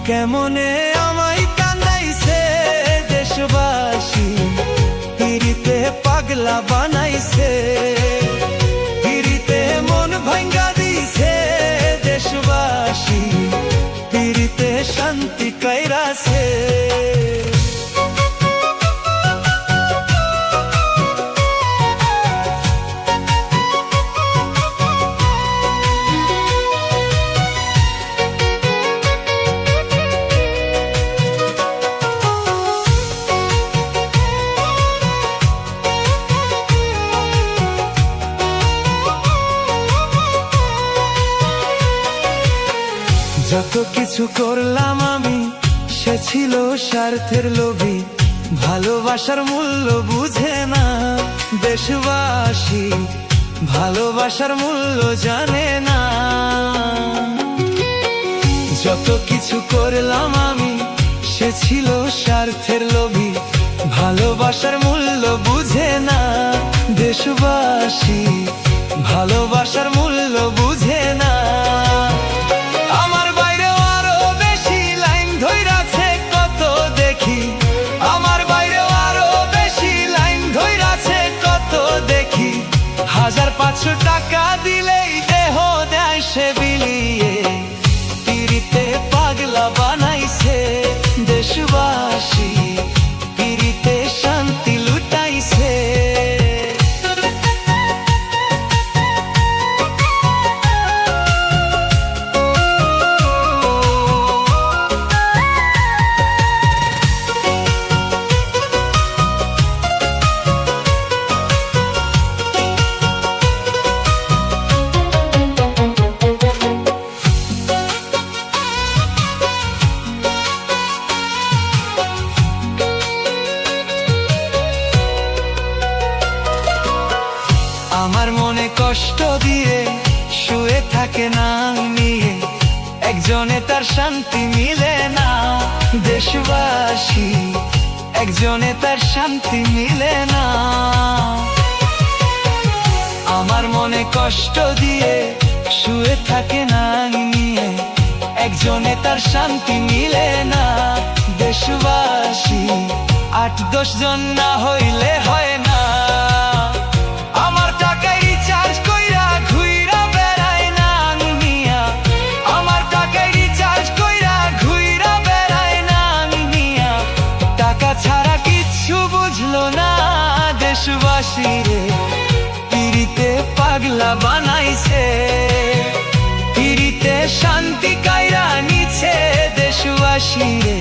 কেমনে আমায় কান্দাইছে দেশবাসী, পিরিতে পাগলা বানাইছে, পিরিতে মন ভাঙ্গা দিছে দেশবাসী, পিরিতে শান্তি কাইরাছে। যত কিছু করলাম আমি সে ছিল স্বার্থের লোভী, ভালোবাসার মূল্য বুঝে না দেশবাসী, ভালোবাসার মূল্য জানে না। যত কিছু করলাম আমি সে ছিল স্বার্থের লোভী, ভালোবাসার মূল্য বুঝে না দেশবাসী, ভালোবাসার মূল্য বুঝে না। হাজার ৫০০ টাকা দিলেই দেহ দেয় সে বিলিয়ে, পিরিতে পাগলা বানাইছে দেশবাসী, পিরিতে শান্তি লুটাইছে। আমার মনে কষ্ট দিয়ে শুয়ে থাকে না নিয়ে, একজনে তার শান্তি মিলে না দেশবাসী, একজনে তার শান্তি মিলে না। আমার মনে কষ্ট দিয়ে শুয়ে থাকে না নিয়ে, একজনে তার শান্তি মিলে না দেশবাসী, ৮-১০ জন না হইলে হয় না। দেশবাসী রে পিরিতে পাগলা বানাইছে, পিরিতে শান্তি কাইরা নিছে দেশবাসী রে।